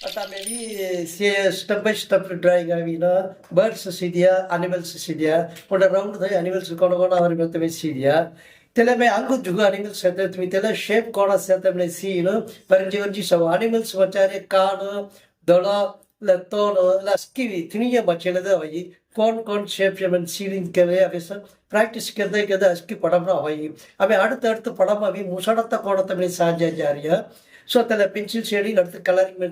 आता maybe say step by step drawing avina birds sidia animals sidia or around the animals kono our metame sidia tell me angu juga animals set me tell shape kona set me see paranjivanji so animals vachare kaan dola la tono la skivi thiniya bachela da vai कौन shape में ceiling करे अभी sir practice करते करते इसकी पढ़ा भाई अभी அடுத்த படம் अभी मुसड़ता कोणता में साथ जा रही है सो तले पेंसिल शेडिंग அடுத்து कलरिंग में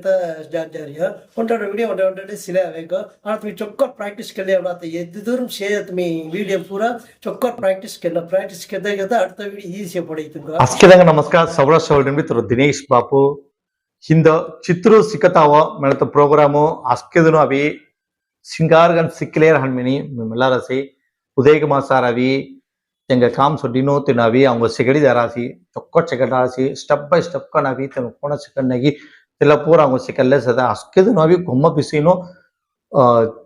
जा रही है उनका वीडियो उन्होंने सिले आवेगा और तुम्हें चौकर प्रैक्टिस कर लिया बनाते ये दूर से तुम्हें वीडियो पूरा चौकर प्रैक्टिस करते करते அடுத்த वीडियो ஈஸியா படித்துங்க அஸ்கிதங்க நமஸ்கார் ಸೌರ ಶೌಲ್ಯಂ ಮಿತ್ರ ದಿನೇಶ್ ಬಾಪು ಹಿಂದ ಚಿತ್ರು ಸಿಕ್ಕತಾವ ಮೆಳತ ಪ್ರೋಗ್ರಾಮು ಅಸ್ಕಿದನು ಅವಿ ಸಿಂಗಾರ್ಗನ್ ಸಿಕ್ಲೇರ್ ಹಣ್ಮಿನಿ மெல்லாரசி உதயகுமார் சார் அவி எங்க காம் சொட்டினோ தினவி அவங்க சிகடி தராசி ಚೊಕ್ಕ ಚಿಕಟಾಸಿ ಸ್ಟೆಪ್ ಬೈ ಸ್ಟೆಪ್ ಕನವಿ ತನ ಕೋಣ ಚಿಕನ್ನಗಿ ತಿಲ್ಲ ಪೂರ அவங்க ಸಿಕಲ್ಲೆ ಸದ ಅಸ್ಕಿದು ನವಿ ಕೊಮ್ಮ ಬಿಸಿನೋ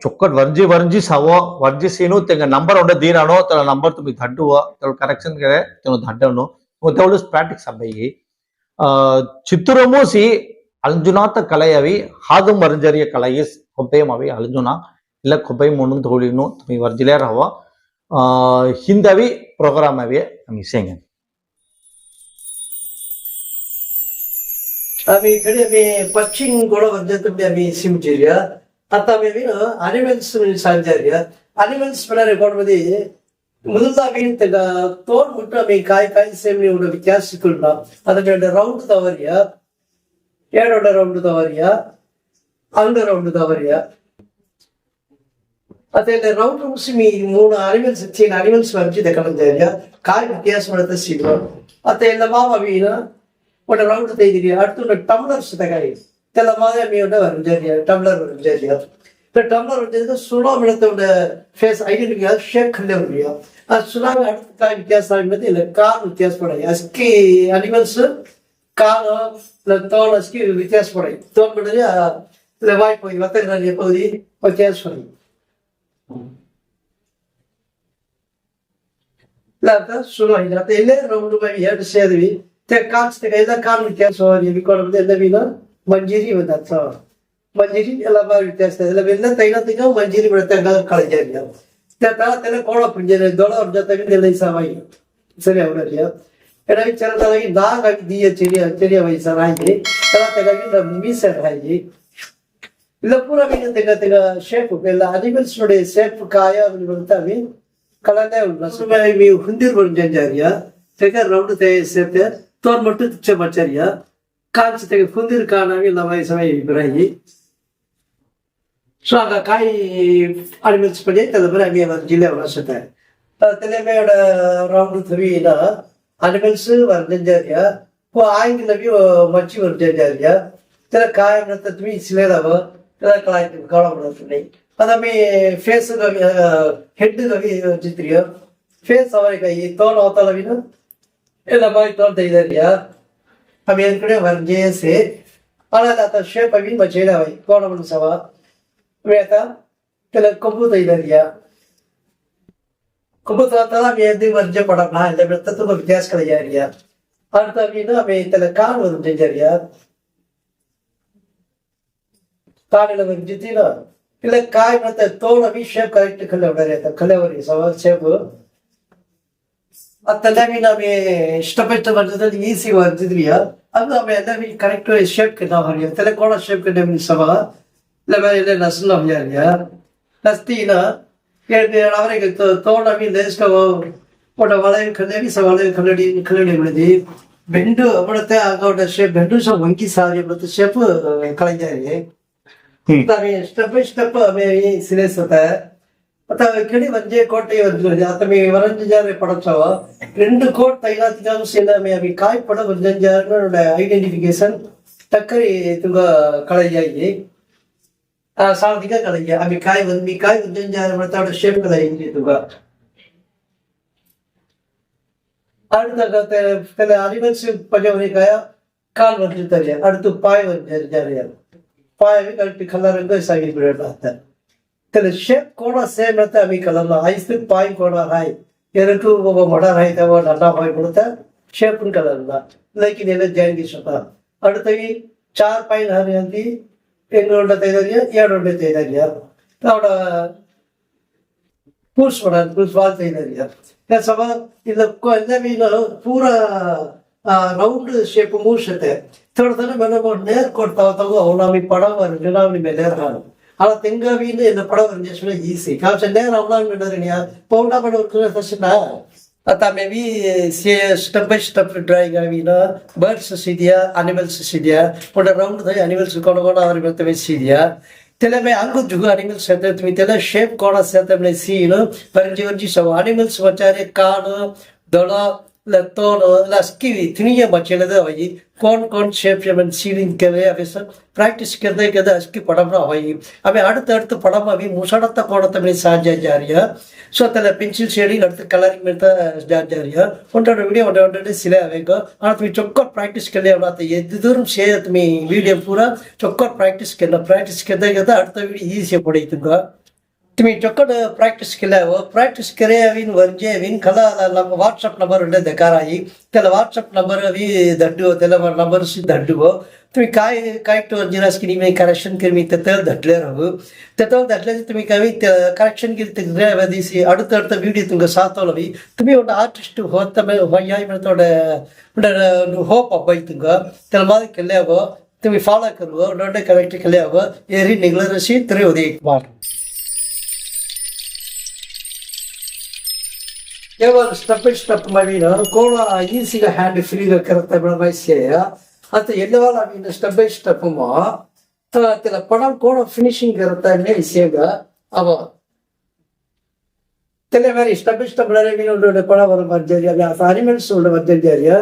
ಚೊಕ್ಕಟ್ ವರ್ಜಿ ಸವೋ ವರ್ಜಿ ಸೀನು ತೆಂಗ ನಂಬರ್ ಒಂದ ದೀರಾನೋ ತಲ ನಂಬರ್ ತುಮಿ ಧಡ್ಡುವ ತಲ ಕರೆಕ್ಷನ್ ಗೆ ತನ ಧಡ್ಡನು ಮೊದಲು ಪ್ರಾಕ್ಟೀಸ್ ಅಬ್ಬಯಿ ಚಿತ್ರಮು ಸಿ ಅಲ್ಜುನಾತ ಕಲೆಯವಿ ಹಾದು ಮರಂಜರಿಯ ಕಲೆಯಿಸ್ ಕೊಬ್ಬೆಯಂ ಅವಿ ಅಲ್ಜುನಾ ಇಲ್ಲ ಕೊಬ್ಬೆಯಂ ಮೊಣ್ಣು ತೋಳಿನು ತುಮಿ ವರ್ಜಿಲೆ ರವ ಹಿಂದವಿ ಪ್ರೋಗ್ರಾಮ್ ಅವಿ ಅಮಿ ಸೇಂಗ अभी इकडे अभी पश्चिम गोळा वरती अभी सिमचेरिया आता अभी अनिमल्स सांजारिया अनिमल्स पण रेकॉर्ड मध्ये ಮೊದಲ ಅभी ತೋಡ್ ಮುಟ್ಟ ಅभी ಕಾಯಿ ಸೇಮ್ ನೀವು ವ್ಯತ್ಯಾಸ ಸಿಕ್ಕಲ್ಲ ಅದಕ್ಕೆ ರೌಂಡ್ ತವರಿಯ ಎರಡು ರೌಂಡ್ ತವರಿಯ ಅಂಡರ್ ರೌಂಡ್ ತವರಿಯ ಅದೆಲ್ಲ ರೌಂಡ್ ಮುಗಿಸಿ ಮೂರು ಅನಿಮಲ್ಸ್ ವರ್ಜಿದೆ ಕಳೆದ ಕಾಯಿ ವ್ಯತ್ಯಾಸ ಮಾಡುತ್ತೆ ಸಿಗುವ ಅದೆಲ್ಲ ಮಾವ ವೀನ ಒಂದು ರೌಂಡ್ ತೆಗೆದಿರಿ அடுத்து ಟಮ್ಲರ್ಸ್ ತಗಾಯಿ தெல்ல மாதிரி அம்மையோட வரைஞ்சாரியா டம்ளர் வரைஞ்சாரியா இந்த டம்ளர் வரைஞ்சதுக்கு சுடா மிளத்தோட ஃபேஸ் ஐடென்டிஃபிகா ஷேப் கல்ல வரையா அது சுடாங்க அடுத்த காய் வித்தியாசம் ஆகும்போது இல்லை கால் வித்தியாசப்படாது அஸ்கி அனிமல்ஸ் கால் இல்லை தோல் அஸ்கி வித்தியாசப்படாது தோல் பண்ணது இல்லை வாய் போய் வத்தனாரிய பகுதி வித்தியாசப்படாது ಇಲ್ಲ ಅಂತ ಸುಲಭ ಇದೆ ಮತ್ತೆ ಎಲ್ಲೇ ರೌಂಡ್ ಬೈ ಎರಡು ಸೇರಿವಿ ಕಾಣಿಸ್ತೇವೆ ಎಲ್ಲ ಕಾಲು ವ್ಯತ್ಯಾಸ ಬಿಕ್ಕೊಂಡು ಎಲ್ಲ ಮೀನು ಮಂಜೀರಿ ಬಂದ ಮಂಜೀರಿ ಎಲ್ಲ ಬಾರಿ ವ್ಯತ್ಯಾಸ ಎಲ್ಲ ತೈನತಿಗ ಮಂಜೀರಿ ಬಿಡುತ್ತೆ ಕಳೆಜಾರಿ ತೆಲ ಕೋಳ ಪುಂಜ ದೊಡ ಅವ್ರ ಜೊತೆಗೆ ಎಲ್ಲ ಸವಾಯಿ ಸರಿ ಅವರಲ್ಲಿ ಎಡವಿ ಚರದಾಗಿ ನಾಗಾಗಿ ದೀಯ ಚೆರಿಯ ವಯಸ್ಸರಾಗಿ ತಲ ತೆಗಾಗಿ ಮೀಸರ್ ಹಾಕಿ ಇಲ್ಲ ಪೂರ ಮೀನು ತೆಗ ಶೇಪ್ ಎಲ್ಲ ಅನಿಮಲ್ಸ್ ನೋಡಿ ಶೇಪ್ ಕಾಯ ಬರ್ತವೆ ಕಲನೇ ಉಂಟು ಹುಂದಿರ್ ಬಂಜಾರಿಯ ತೆಗ ರೌಂಡ್ ಸೇರ್ತೆ ತೋರ್ ಮಟ್ಟು ಚಮಚರಿಯ ಕಾಂಚ ತೆಗೆ ಹುಂದಿರ್ ಕಾಣಾವಿ ಇಲ್ಲ ವಯಸ್ಸವೈ ಬಿರಾಯಿ ಸೊ ಆಗ ಕಾಯಿ ಅನಿಮಲ್ಸ್ ಪಡಿ ತದಬರ ಅಮಿ ಜಿಲ್ಲೆ ವಸತೆ ತಲೆಮೇಡ ರೌಂಡ್ ಥವಿನ ಅನಿಮಲ್ಸ್ ವರ್ಜಾರಿಯ ಪೋ ಆಯಿಂಗ್ ನವಿ ಮಚ್ಚಿ ವರ್ಜಾರಿಯ ತಲೆ ಕಾಯ ತತ್ವಿ ಸಿಲೇದವ ತಲೆ ಕಾಯಿ ಕಾಳ ಬರುತ್ತದೆ ಅದಮಿ ಫೇಸ್ ಹೆಡ್ ಗವಿ ಚಿತ್ರಿಯ ಫೇಸ್ ಅವರಿಗೆ ತೋಲ್ ಅವತಲವಿನ ಎಲ್ಲ ಬಾಯಿ ತೋಲ್ ತೆಗೆದರಿಯ ಅವಿ ಒಂದ್ ಕಡೆ ವರ್ಜೇಸೆ ಅಲ್ಲ ಶೇಪ್ ಅವಿ ಬಚೇಡವೈ ಕೋಣಮನ್ ಸವ ವೇತ ತಲೆ ಕೊಬ್ಬು ತೆಗೆದರಿಯ ಕೊಬ್ಬು ತಲ ಮೇದಿ ವರ್ಜೆ ಪಡನ ಇಲ್ಲ ಬೆತ್ತ ತುಂಬ ವ್ಯತ್ಯಾಸ ಕಳೆಯಾರಿಯ ಅರ್ಥ ಅವಿನ ಅವಿ ತಲೆ ಕಾಲು ವರ್ಜರಿಯ ಕಾಲಿನ ವರ್ಜಿತಿನ ಇಲ್ಲ ಕಾಯಿ ಮತ್ತೆ ತೋಳ ಅವಿ ಶೇಪ್ ಕರೆಕ್ಟ್ ಕಲೆವರಿ ಸವ ಶೇಪ್ ಅದೆಲ್ಲ ನಾವು ಇಷ್ಟಪಟ್ಟು ಬರ್ತದಲ್ಲಿ ಈಸಿ ಬರ್ತಿದ್ರಿಯ ಅದು ಎಲ್ಲ ಕರೆಕ್ಟ್ ಶೇಪ್ ನಾವು ಹರಿಯ ತಲೆ ಕೋಣ ಶೇಪ್ ಸವ ಇಲ್ಲ ನಸಲು ಹರಿಯ ನಸ್ತೀನ ಅವರಿಗೆ ತೋಳ ಲೇಸ್ಕ ಒಡ ವಲಯ ಕಲ್ಯಾಣಿ ಸವಲಯ ಕಲ್ಲಡಿ ಬಿಡದಿ ಬೆಂಡು ಬಿಡುತ್ತೆ ಆಗ ಶೇಪ್ ಬೆಂಡು ಸಹ ವಂಕಿ ಸಾರಿ ಬಿಡುತ್ತೆ ಶೇಪ್ ಕಳೆಜಾರಿ ಸ್ಟೆಪ್ ಬೈ ಸ್ಟೆಪ್ ಸಿಲೇಸುತ್ತೆ கடி வஞ்சே கோட்டை வந்து அத்தமை வரைஞ்சாரு படைச்சவ 2 கோட் தைலாத்திகாலும் சேர்ந்தாமே அவை காய்ப்பட வரைஞ்சாருன்னு ஐடென்டிஃபிகேஷன் டக்கரி துங்க கலையாயி சாதிக கலையா அவை காய் வரைஞ்சாரு மத்தோட ஷேப் கலையாயி துங்க அடுத்த அனிமல்ஸ் பஞ்சவரிக்காய கால் வரைஞ்சு தரியா அடுத்து பாய் வரைஞ்சாரு பாயவை கரெக்ட் கலர் சாகி ಬಿಡಾತ तले शेप कोड़ा सेम रहता है अभी कलर ना आइस पे पाई कोड़ा है ये रखो वो बड़ा है तो वो डंडा पाई पड़ता है शेप कलर ना लेकिन ये लोग जाएंगे शता अड़ते ही 4 पाई हरी आती एंगोंडे तैदारिया येडोंडे तैदारिया तावड़ा पूछ पड़ा पूछ बाल तैदारिया ये सब इल्ल भी पूरा राउंड शेप मूर्छते थोड़ा थोड़ा मैंने वो नेर कोड़ता होता हुआ होना भी पड़ा हुआ रहना भी मैं नेर हाल अला तेंगा भी ने इल्ल पड़ा हुआ जैसे इजी काम से नेर होना भी नहीं रहनिया पौड़ा पड़ा उतना तस्ना आता में भी स्टेप बाय स्टेप ड्राइंग आवी ना बर्ड्स सीधिया एनिमल्स सीधिया पूरा राउंड था एनिमल्स कौन कौन आवर में तब सीधिया तेरे में अंगुल जुगा एनिमल्स रहते तुम्हें तेरे शेप कौन सा रहता है सीन परंजी सब एनिमल्स बचारे कान दड़ा लतों लस्की इतनी बच्चे भाई कौन शेप जब सीलिंग करे अभी सब प्रैक्टिस करते अस्की पढ़ना भाई अभी அடுத்து படம் अभी मुसाड़ता कोड़ता में साथ जा रही है सो तले पेंसिल शेडिंग அடுத்து कलरिंग में जा रही है उन्होंने वीडियो उन्होंने सिले आवेगा और तुम्हें चौकर प्रैक्टिस कर लिया बनाते ये दूर से तुम्हें वीडियो पूरा चौकर प्रैक्टिस करते அடுத்த वीडियो ஈஸியா படித்துங்க तुम्हें चौकट प्रैक्टिस प्रैक्टिस करे अभी वर्जे अभी कला वाट्सअप नंबर उन्हें देखा रही तेल वाट्सअप नंबर अभी दड्डू तेल नंबर से दड्डू तुम्हें करेक्ट वर्जिना स्क्रीन में करेक्शन कर मी तेल दड्डले रहो तेल दड्डले तुम्हें कभी करेक्शन कर तिगरे वदीसी அடுத்த वीडियो तुमको साथ वाला भी तुम्हें उन आर्टिस्ट होता में वही में थोड़े होप अबाई तुमको तेल मार के ले वो तुम्हें फॉलो करो उन्होंने करेक्ट के ले वो ये री निगलर सी तेरे उधर एक बार ये वो स्टेप मारी ना कोला इजी का हैंड फ्री का करता है बड़ा भाई से या अतः ये वाला भी स्टेप माँ तो तेरा पढ़ाई कोला फिनिशिंग करता है नहीं इसे का अब तेरे मेरी स्टेप बड़े भी उन्होंने पढ़ा वाला मर जाएगा या एनिमल्स उन्होंने मर जाएगा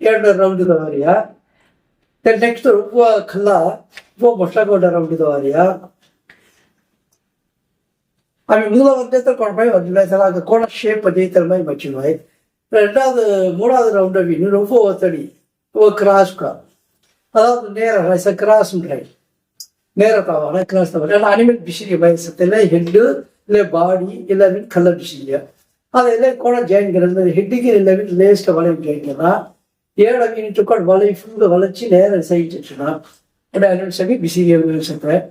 ये राउंड तो आ रही है तेरे नेक्स्ट वो खल्ला वो बच्चा को राउंड तो आ रही है अभी मुझे लगता है तो कौन भाई और जैसे लाके कौन शेप बजे तो मैं बच्चों है ரெண்டாவது மூணாவது ரவுண்ட் வீணு ரொம்ப ஒத்தடி वो क्रॉस का அதாவது நேரா ऐसा क्रॉस नहीं நேரா தாவான क्रॉस தாவான நான் அனிமல் பிசிரி பயசத்துல ஹெட் இல்ல பாடி இல்ல கலர் பிசிரியா அதெல்லாம் கோண ஜாயின் करது ஹெட்க்கு இல்ல லேஸ்ட் வளையம் ஜாயின்னா ஏழ வீணு சுக்கட் வளையம் ஃபுல் வளைச்சி நேரா சைடு வச்சுனா அந்த அனிமல் சபி பிசிரி வச்சுட்டேன்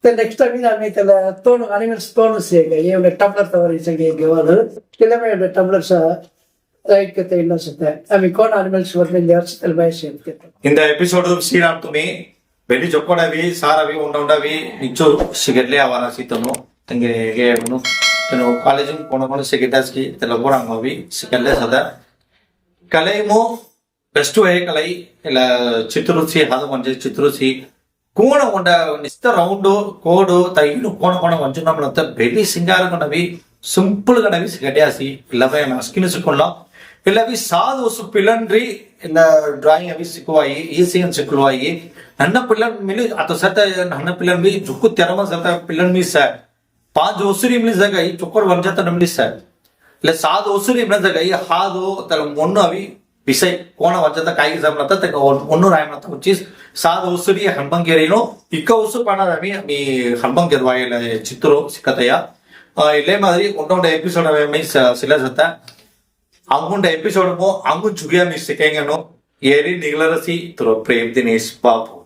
तो नेक्स्ट टाइम ना मैं तेरा तो एनिमल्स तो से गए ये उन्हें टम्बलर तवारी से गए वाले तेरे में उन्हें टम्बलर सा राइट करते हैं ना सकता है अभी कौन एनिमल्स वर्तन यार से तेरे में शेयर करते हैं इन द एपिसोड ऑफ सीराम तुम्हें बेली चौकोड़ा भी सारा भी उन्होंने भी निचो सिगरेट ले आवारा सी तुमनो तंगे ये उन्हों तेरे कॉलेज में कौन सिगरेट की तेरे बोरांग भी सिगरेट ले सदा कलाई मो बेस्ट है कलाई इला चित्रुसी हाथ मंजे चित्रुसी कोण उंड निस्ता राउंड कोड तैनु कोण वंचु नमलंत बेली सिंगार कनवी सिंपल कनवी सिगड्यासी इल्लवे स्किन सिक्कोल्ला इल्लवी साधु सु पिलंड्री इल्ल ड्राइंग अभी सिक्कुवाई ईजी अन सिक्कुवाई नन्न पिलन मिली अतो सत नन्न पिलन भी जुक्कु तेरम सत पिलन मी स पांच ओसरी मिली जगह चुक्कर वंजत नमली स ले साधु ओसरी मिली जगह हादो तल मोन्न अभी विषय कोण वंजत काई जमलत तक मोन्न रायमत चीज साध उसरी हंबंगेरीनो इक्क उस पानादमी मी हंबंगेरवायला चित्रो सिकतया इल्ले मादिरी उन्नोंड एपिसोड में सिलसता अंगुंड एपिसोड मो अंगु जुगिया मी सिकेंगनो येरी निगलरसी तुरो प्रेम दिनेश बाबू